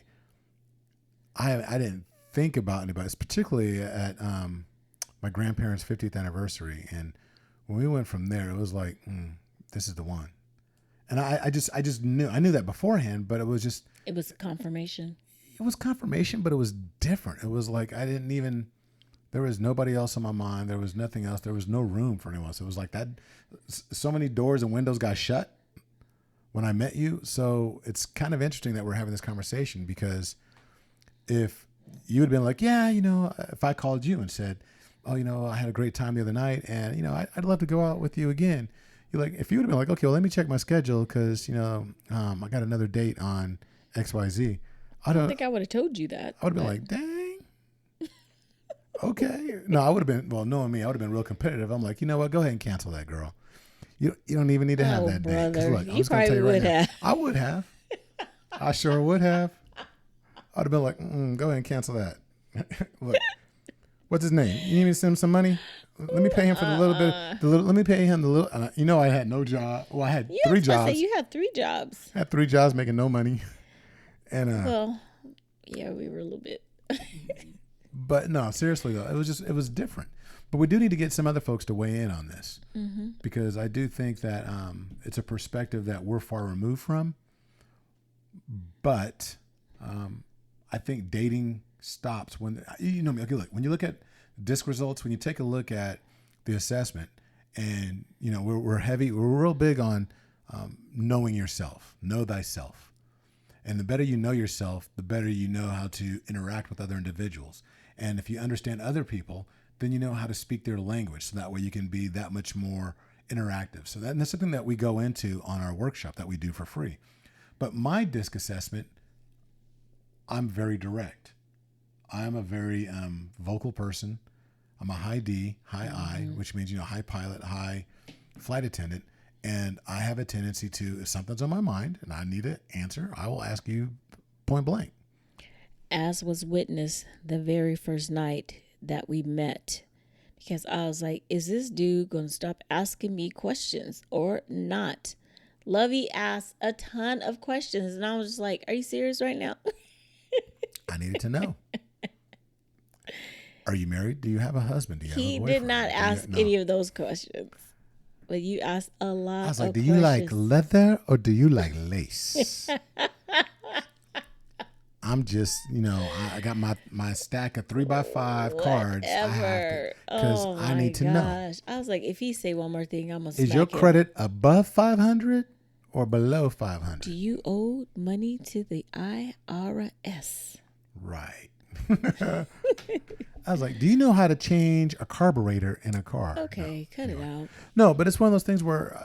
Speaker 2: didn't think about anybody, particularly at my grandparents' 50th anniversary. And when we went from there, it was like, this is the one. And I just knew, I knew that beforehand, but it was
Speaker 1: confirmation.
Speaker 2: It was confirmation, but it was different. It was like, there was nobody else on my mind. There was nothing else. There was no room for anyone else. It was like that. So many doors and windows got shut when I met you. So it's kind of interesting that we're having this conversation, because if you had been like, yeah, if I called you and said, oh, I had a great time the other night, and, I'd love to go out with you again. You're like, if you would have been like, okay, well, let me check my schedule, because, I got another date on XYZ.
Speaker 1: I don't think I would have told you that.
Speaker 2: I would have been like, dang. Okay. No, I would have been, well, knowing me, I would have been real competitive. I'm like, you know what? Go ahead and cancel that, girl. You don't even need to have that date. 'Cause look, I'm just going to tell you right now. I would have. I sure would have. I'd have been like, go ahead and cancel that. Look, what's his name? You need me to send him some money? Let me pay him for the little bit. Let me pay him the little. I had no job. Well, I had 3 jobs.
Speaker 1: You had 3 jobs.
Speaker 2: I had 3 jobs making no money. And
Speaker 1: well, yeah, we were a little bit.
Speaker 2: But no, seriously though, it was different. But we do need to get some other folks to weigh in on this, because I do think that it's a perspective that we're far removed from. But I think dating stops when okay, look, when you look at DISC results, when you take a look at the assessment, and we're real big on knowing yourself, know thyself. And the better you know yourself, the better you know how to interact with other individuals. And if you understand other people, then you know how to speak their language. So that way you can be that much more interactive. So that's something that we go into on our workshop that we do for free. But my DISC assessment, I'm very direct. I'm a very vocal person. I'm a high D, high I, which means, high pilot, high flight attendant. And I have a tendency to, if something's on my mind and I need an answer, I will ask you point blank.
Speaker 1: As was witnessed the very first night that we met, because I was like, is this dude going to stop asking me questions or not? Lovey asked a ton of questions, and I was just like, are you serious right now?
Speaker 2: I needed to know. Are you married? Do you have a husband? Do you have a boyfriend?
Speaker 1: He did not ask any of those questions. But you asked a lot of questions. I was like,
Speaker 2: do you like leather or do you like lace? I'm just, I got my stack of 3x5 cards. Because I need to know.
Speaker 1: I was like, if he say one more thing, I'm going to
Speaker 2: Is your credit above 500 or below 500?
Speaker 1: Do you owe money to the IRS?
Speaker 2: Right. I was like, do you know how to change a carburetor in a car?
Speaker 1: Okay, cut it out.
Speaker 2: No, but it's one of those things where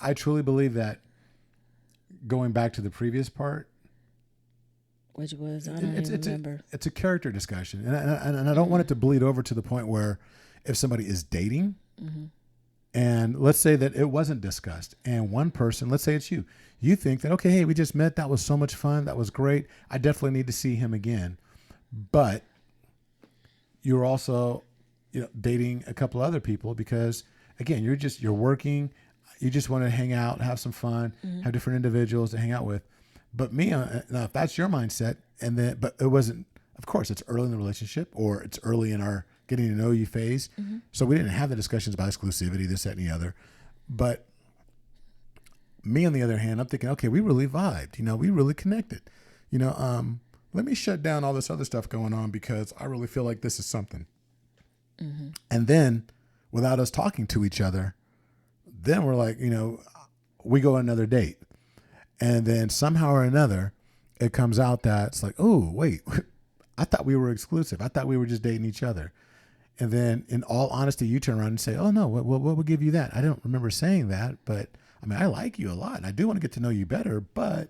Speaker 2: I truly believe that, going back to the previous part,
Speaker 1: which was, I don't even remember.
Speaker 2: It's a character discussion. And I don't want it to bleed over to the point where if somebody is dating, and let's say that it wasn't discussed, and one person, let's say it's you think that, okay, hey, we just met. That was so much fun. That was great. I definitely need to see him again. But you're also, dating a couple other people because, again, you're working. You just want to hang out, have some fun, have different individuals to hang out with. But me, now if that's your mindset, but it wasn't, of course, it's early in the relationship or it's early in our getting to know you phase. So we didn't have the discussions about exclusivity, this, that, and the other. But me, on the other hand, I'm thinking, okay, we really vibed, we really connected, let me shut down all this other stuff going on because I really feel like this is something. And then without us talking to each other, then we're like, we go on another date. And then somehow or another, it comes out that it's like, oh, wait, I thought we were exclusive. I thought we were just dating each other. And then in all honesty, you turn around and say, oh, no, what would give you that? I don't remember saying that, but I mean, I like you a lot and I do want to get to know you better, but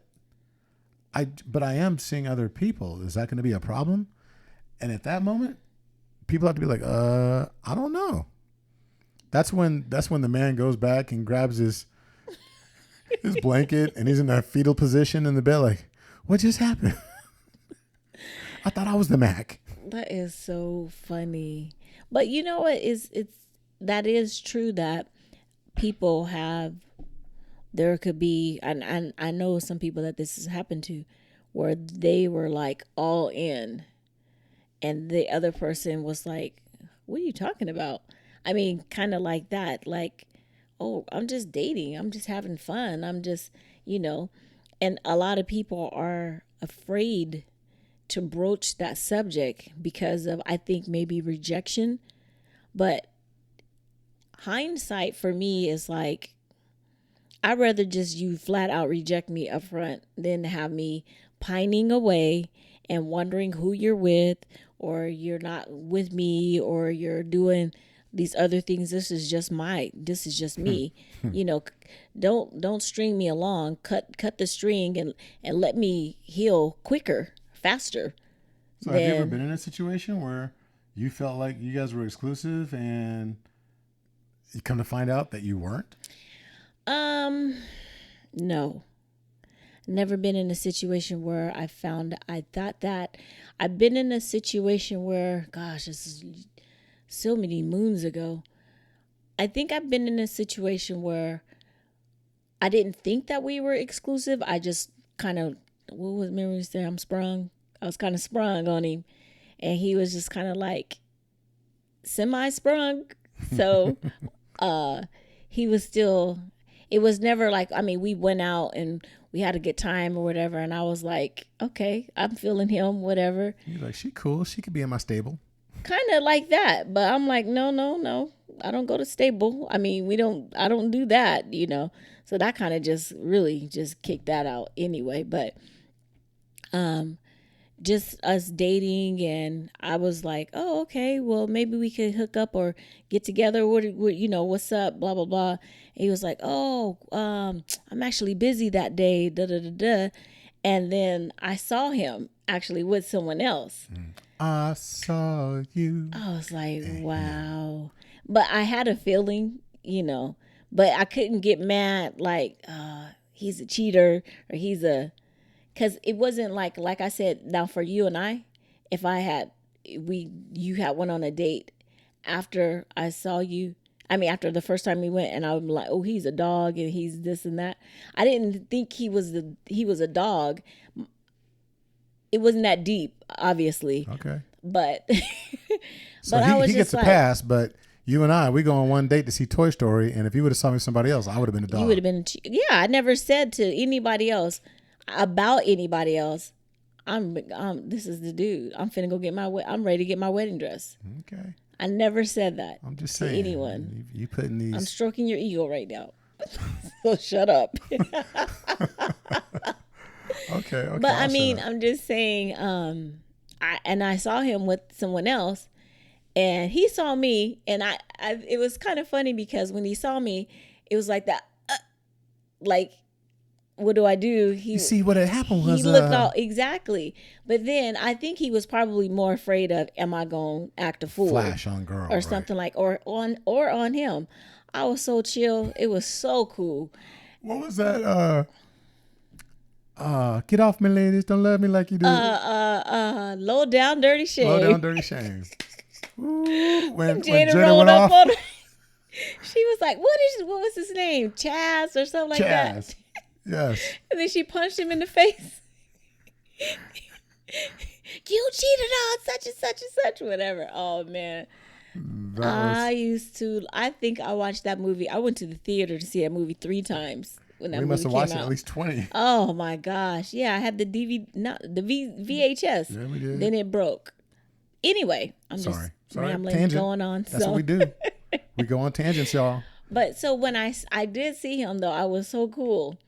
Speaker 2: I am seeing other people. Is that going to be a problem? And at that moment, people have to be like, I don't know. That's when the man goes back and grabs his blanket and he's in that fetal position in the bed like, what just happened? I thought I was the Mac.
Speaker 1: That is so funny. But you know what, that is true that people have, there could be, and I know some people that this has happened to, where they were like all in, and the other person was like, "What are you talking about?" I mean, kind of like that, like, "Oh, I'm just dating. I'm just having fun. I'm just, you know." And a lot of people are afraid to broach that subject because of, I think, maybe rejection. But hindsight for me is like, I'd rather just you flat out reject me up front than have me pining away and wondering who you're with, or you're not with me, or you're doing these other things. This is just me. You know, don't string me along. Cut the string and let me heal quicker, faster.
Speaker 2: So have you ever
Speaker 1: Then
Speaker 2: been in a situation where you felt like you guys were exclusive and you come to find out that you weren't?
Speaker 1: no. Never been in a situation where I thought that. I've been in a situation where, gosh, this is so many moons ago. I think I've been in a situation where I didn't think that we were exclusive. I just kind of, what was Mary say? I'm sprung. I was kind of sprung on him, and he was just kind of like semi sprung. So, he was still. It was never like, I mean, we went out and we had a good time or whatever, and I was like, okay, I'm feeling him, whatever.
Speaker 2: You're like, she cool. She could be in my stable.
Speaker 1: Kind of like that, but I'm like, no, I don't go to stable. I mean, I don't do that, you know. So that kind of just really just kicked that out anyway. But just us dating, and I was like, oh, okay, well, maybe we could hook up or get together. What you know, what's up, blah blah blah. And he was like, oh, I'm actually busy that day, da da da da. And then I saw him actually with someone else.
Speaker 2: I saw you.
Speaker 1: I was like, wow. But I had a feeling, you know, but I couldn't get mad like, he's a cheater, or because it wasn't like I said, now for you and I, if you had went on a date after I saw you, I mean, after the first time we went, and I'm like, oh, he's a dog and he's this and that. I didn't think he was a dog. It wasn't that deep, obviously.
Speaker 2: Okay.
Speaker 1: But
Speaker 2: So
Speaker 1: but I was
Speaker 2: he
Speaker 1: just
Speaker 2: gets a
Speaker 1: like,
Speaker 2: pass, but you and we go on one date to see Toy Story, and if you would have saw me with somebody else, I would have been a dog.
Speaker 1: you would have been, yeah. I never said to anybody else about anybody else, this is the dude. I'm finna go I'm ready to get my wedding dress.
Speaker 2: Okay.
Speaker 1: I never said that
Speaker 2: I'm just
Speaker 1: to
Speaker 2: saying.
Speaker 1: anyone.
Speaker 2: You putting these.
Speaker 1: I'm stroking your ego right now. So shut up.
Speaker 2: Okay.
Speaker 1: But I mean,
Speaker 2: awesome.
Speaker 1: I'm just saying, I saw him with someone else, and he saw me, and it was kind of funny because when he saw me, it was like that, like, what do I do?
Speaker 2: You see, what had happened was
Speaker 1: He looked all exactly, but then I think he was probably more afraid of, am I going to act a fool,
Speaker 2: flash on girl
Speaker 1: or
Speaker 2: right.
Speaker 1: something like, or on him. I was so chill. It was so cool.
Speaker 2: What was that? Get off me, ladies. Don't love me like you do.
Speaker 1: Low down, dirty shame.
Speaker 2: Low down, dirty shame. Ooh, when
Speaker 1: Jada
Speaker 2: Jada
Speaker 1: rolled
Speaker 2: went
Speaker 1: up
Speaker 2: off.
Speaker 1: on her. She was like, what was his name? Chaz or something like that.
Speaker 2: Chaz. Yes.
Speaker 1: And then she punched him in the face. You cheated on such and such and such, whatever. Oh man. I think I watched that movie. I went to the theater to see that movie 3 times when that
Speaker 2: We
Speaker 1: movie
Speaker 2: must have
Speaker 1: came
Speaker 2: watched it
Speaker 1: out.
Speaker 2: at least 20.
Speaker 1: Oh my gosh. Yeah, I had the VHS.
Speaker 2: Yeah, we did.
Speaker 1: Then it broke. Anyway, I'm
Speaker 2: Sorry.
Speaker 1: just rambling,
Speaker 2: Tangent.
Speaker 1: going on.
Speaker 2: That's what we do. We go on tangents, y'all.
Speaker 1: But so when I did see him though, I was so cool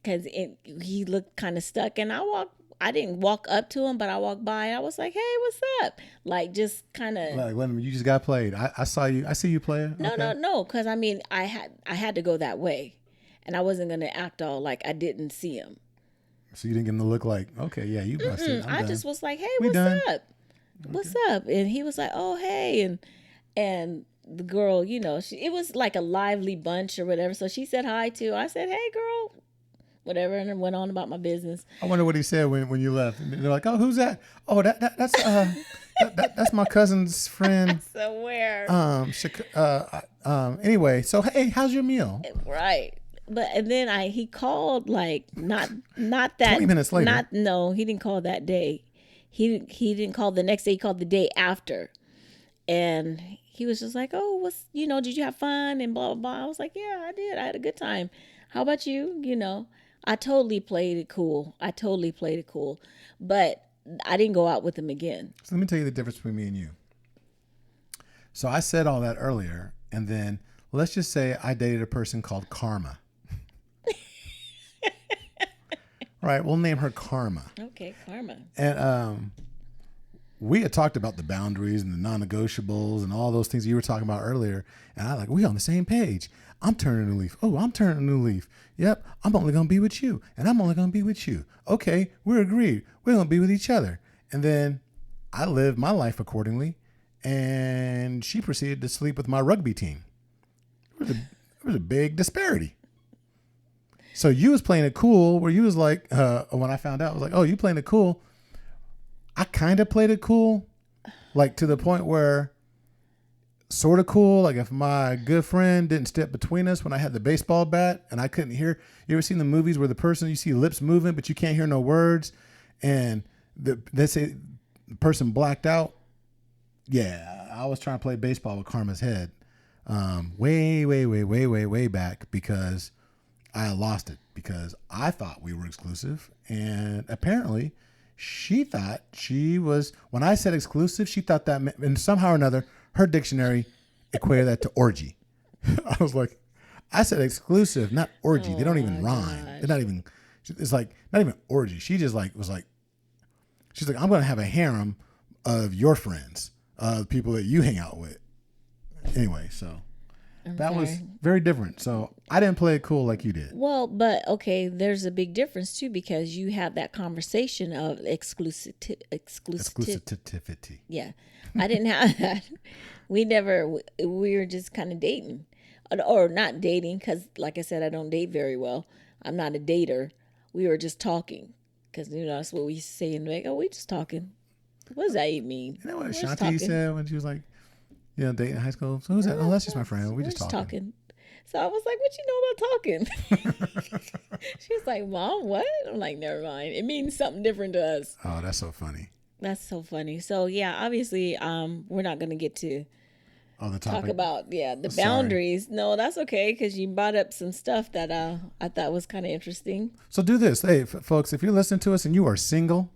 Speaker 1: because he looked kind of stuck, and I didn't walk up to him, but I walked by and I was like, hey, what's up? Like, just kind of.
Speaker 2: Like when you just got played. I saw you. I see you play.
Speaker 1: No. Because I mean, I had to go that way, and I wasn't gonna act all like I didn't see him.
Speaker 2: So you didn't get him to look like, okay, yeah, you busted.
Speaker 1: I just was like, hey,
Speaker 2: We
Speaker 1: what's
Speaker 2: done.
Speaker 1: up? What's up? And he was like, oh, hey, and the girl, you know, it was like a lively bunch or whatever. So she said hi too. I said, hey, girl, whatever, and then went on about my business.
Speaker 2: I wonder what he said when you left. And they're like, oh, who's that? Oh, that's my cousin's friend.
Speaker 1: So where?
Speaker 2: Anyway, so hey, how's your meal?
Speaker 1: Right. But and then he called like not that
Speaker 2: 20 minutes later.
Speaker 1: No, he didn't call that day. He didn't call the next day. He called the day after, and he was just like, "Oh, did you have fun?" And blah blah blah. I was like, "Yeah, I did. I had a good time. How about you?" I totally played it cool. But I didn't go out with him again.
Speaker 2: So let me tell you the difference between me and you. So I said all that earlier, and then let's just say I dated a person called Karma. Right, we'll name her Karma.
Speaker 1: Okay, Karma.
Speaker 2: And we had talked about the boundaries and the non-negotiables and all those things you were talking about earlier. And we on the same page. I'm turning a new leaf. Oh, I'm turning a new leaf. Yep, I'm only going to be with you. And I'm only going to be with you. Okay, we're agreed. We're going to be with each other. And then I lived my life accordingly. And she proceeded to sleep with my rugby team. It was a big disparity. So you was playing it cool where you was like, when I found out, I was like, oh, you playing it cool. I kind of played it cool, like to the point where sort of cool. Like if my good friend didn't step between us when I had the baseball bat and I couldn't hear. You ever seen the movies where you see lips moving, but you can't hear no words, and they say the person blacked out? Yeah, I was trying to play baseball with Karma's head, way back because I lost it because I thought we were exclusive, and apparently she thought she was. When I said exclusive, she thought that meant, and somehow or another, her dictionary equated that to orgy. I was like, I said exclusive, not orgy. They don't even rhyme. They're not even. It's like not even orgy. She just was like, she's like, I'm going to have a harem of your friends, people that you hang out with. Anyway, so. That was very different. So I didn't play it cool like you did.
Speaker 1: Well, but okay, there's a big difference too because you have that conversation of exclusivity. Yeah, I didn't have that. We were just kind of dating, or not dating because, like I said, I don't date very well. I'm not a dater. We were just talking because that's what we say in like, oh, we just talking. What does that even mean?
Speaker 2: You know what Shanti said when she was like, dating in high school. So who's that? Oh, that's just my friend. We're just talking.
Speaker 1: So I was like, what you know about talking? She was like, Mom, what? I'm like, never mind. It means something different to us.
Speaker 2: Oh, that's so funny.
Speaker 1: That's so funny. So yeah, obviously, we're not going to get to
Speaker 2: the
Speaker 1: talk about the boundaries. No, that's okay because you brought up some stuff that I thought was kind of interesting.
Speaker 2: So do this. Hey, folks, if you're listening to us and you are single,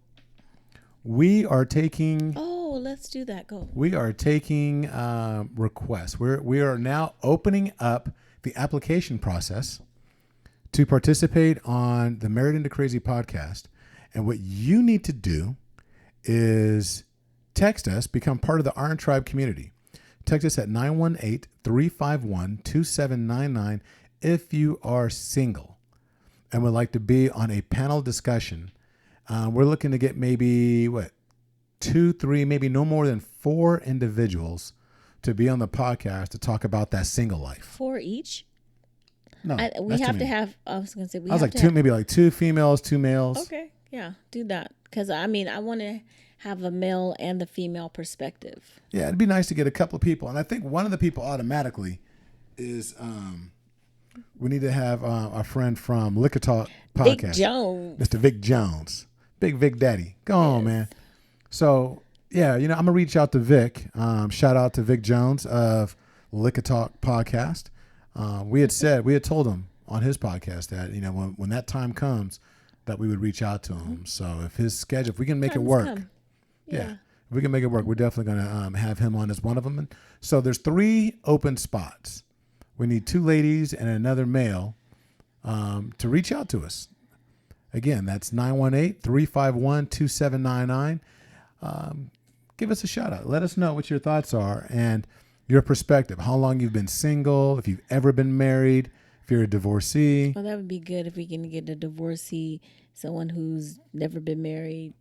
Speaker 2: we are taking...
Speaker 1: Oh, let's do that. Go.
Speaker 2: We are taking requests. We are now opening up the application process to participate on the Married into Crazy podcast. And what you need to do is text us, become part of the Iron Tribe community. Text us at 918-351-2799 if you are single and would like to be on a panel discussion. We're looking to get maybe 2, 3, maybe no more than 4 individuals to be on the podcast to talk about that single life.
Speaker 1: 4 each?
Speaker 2: No,
Speaker 1: we have to have. I was gonna say
Speaker 2: I was like 2, maybe like 2 females, 2 males.
Speaker 1: Okay, yeah, do that because I want to have a male and the female perspective.
Speaker 2: Yeah, it'd be nice to get a couple of people, and I think one of the people automatically is we need to have our friend from Liquor Talk podcast,
Speaker 1: Vic Jones,
Speaker 2: Mr. Vic Jones, Big Vic Daddy. Go on, man. So yeah, I'm gonna reach out to Vic. Shout out to Vic Jones of Liquor Talk podcast. We had told him on his podcast that when that time comes that we would reach out to him. So if we can make it work, if we can make it work, we're definitely gonna have him on as one of them. And so there's 3 open spots. We need 2 ladies and another male to reach out to us. Again, that's 918-351-2799. Give us a shout out. Let us know what your thoughts are and your perspective. How long you've been single, if you've ever been married, if you're a divorcee.
Speaker 1: Well, that would be good if we can get a divorcee, someone who's never been married,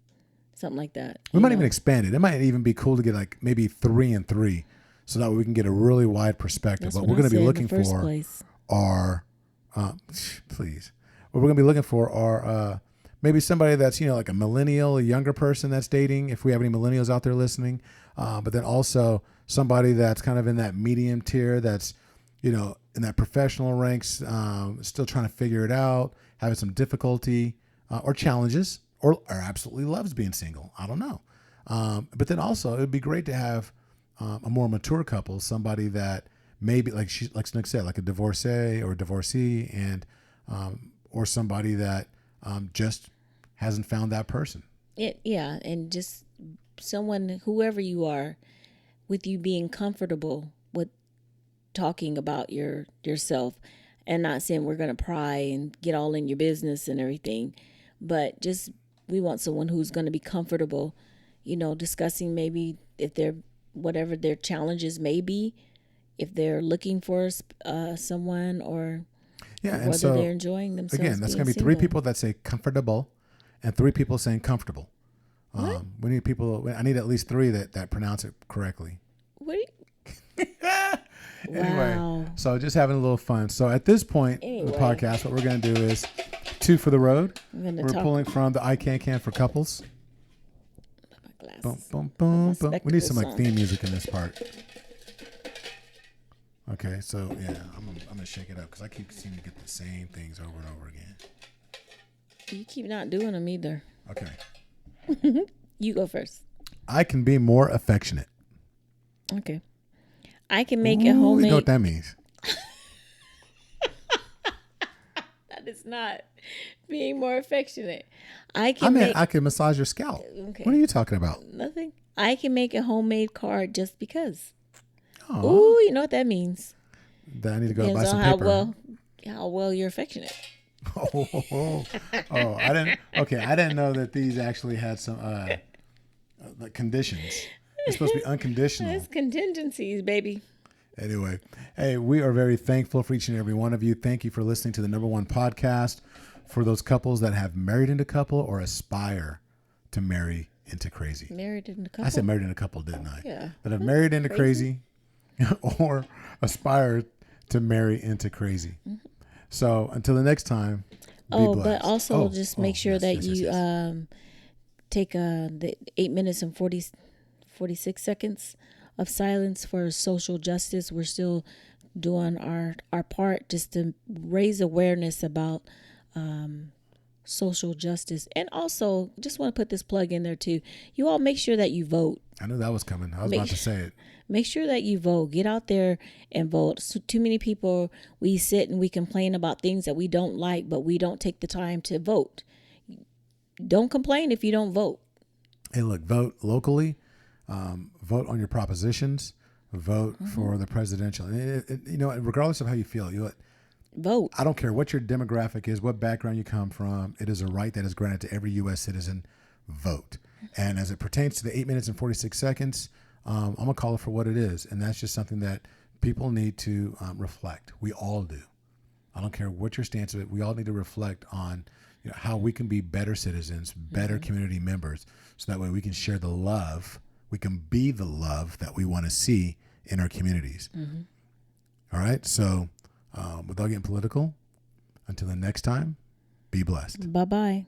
Speaker 1: something like that.
Speaker 2: We might even expand it. It might even be cool to get like maybe 3 and 3 so that we can get a really wide perspective.
Speaker 1: That's
Speaker 2: what we're going to be looking for are, please, what we're going to be looking for are maybe somebody that's, like a millennial, a younger person that's dating, if we have any millennials out there listening. But then also somebody that's kind of in that medium tier that's, in that professional ranks, still trying to figure it out, having some difficulty or challenges, or absolutely loves being single. I don't know. But then also, it would be great to have a more mature couple, somebody that maybe, like Snook said, like a divorcee or divorcee, and or somebody that just hasn't found that person.
Speaker 1: Yeah, and just someone, whoever you are, with you being comfortable with talking about yourself, and not saying we're going to pry and get all in your business and everything, but just we want someone who's going to be comfortable, discussing maybe if they're whatever their challenges may be, if they're looking for someone, or
Speaker 2: and
Speaker 1: whether
Speaker 2: so
Speaker 1: they're enjoying themselves.
Speaker 2: again, that's
Speaker 1: being
Speaker 2: going to be 3
Speaker 1: single.
Speaker 2: people that say comfortable, and 3 people saying comfortable. We need people. I need at least 3 that pronounce it correctly.
Speaker 1: What?
Speaker 2: Anyway,
Speaker 1: Wow.
Speaker 2: so just having a little fun. So at this point in the
Speaker 1: Anyway.
Speaker 2: podcast, what we're going to do is 2 for the road.
Speaker 1: gonna
Speaker 2: We're
Speaker 1: talk-
Speaker 2: pulling from the I Can for couples.
Speaker 1: My glasses.
Speaker 2: Boom, boom, boom,
Speaker 1: My
Speaker 2: boom. We need some like
Speaker 1: spectacles on.
Speaker 2: theme music in this part. Okay, so yeah, I'm gonna shake it up because I keep seeming to get the same things over and over again.
Speaker 1: You keep not doing them either.
Speaker 2: Okay,
Speaker 1: You go first.
Speaker 2: I can be more affectionate.
Speaker 1: Okay. I can make
Speaker 2: Ooh,
Speaker 1: a homemade.
Speaker 2: You know what that means?
Speaker 1: That is not being more affectionate. I
Speaker 2: I
Speaker 1: can
Speaker 2: mean,
Speaker 1: make
Speaker 2: I can massage your scalp.
Speaker 1: Okay.
Speaker 2: What are you talking about?
Speaker 1: nothing. I can make a homemade card just because.
Speaker 2: Oh,
Speaker 1: Ooh, you know what that means.
Speaker 2: I need to go buy
Speaker 1: Depends
Speaker 2: some
Speaker 1: on
Speaker 2: paper.
Speaker 1: how well you're affectionate.
Speaker 2: Oh, I didn't. Okay, I didn't know that these actually had some like conditions. It's supposed to be unconditional.
Speaker 1: It's contingencies, baby.
Speaker 2: Anyway, hey, we are very thankful for each and every one of you. Thank you for listening to the #1 podcast for those couples that have married into couple or aspire to marry into crazy.
Speaker 1: Married in a couple.
Speaker 2: I said married into couple, didn't I?
Speaker 1: Yeah.
Speaker 2: That have married into crazy or aspire to marry into crazy. So until the next time, be
Speaker 1: Oh,
Speaker 2: blessed.
Speaker 1: but also just make sure
Speaker 2: yes,
Speaker 1: that
Speaker 2: yes, yes,
Speaker 1: you
Speaker 2: yes.
Speaker 1: take the 8 minutes and 46 seconds of silence for social justice. We're still doing our part just to raise awareness about social justice. And also, just want to put this plug in there too. You all make sure that you vote.
Speaker 2: I knew that was coming. I was
Speaker 1: Make-
Speaker 2: about to say it.
Speaker 1: Make sure that you vote. Get out there and vote. So too many people, we sit and we complain about things that we don't like, but we don't take the time to vote. Don't complain if you don't vote.
Speaker 2: Hey, look, vote locally, vote on your propositions, vote for the presidential. And regardless of how you feel,
Speaker 1: Vote.
Speaker 2: I don't care what your demographic is, what background you come from. It is a right that is granted to every U.S. citizen. Vote. And as it pertains to the 8 minutes and 46 seconds, I'm going to call it for what it is. And that's just something that people need to reflect. We all do. I don't care what your stance is. We all need to reflect on how we can be better citizens, better community members, so that way we can share the love. We can be the love that we want to see in our communities. All right. So without getting political, until the next time, be blessed.
Speaker 1: Bye-bye.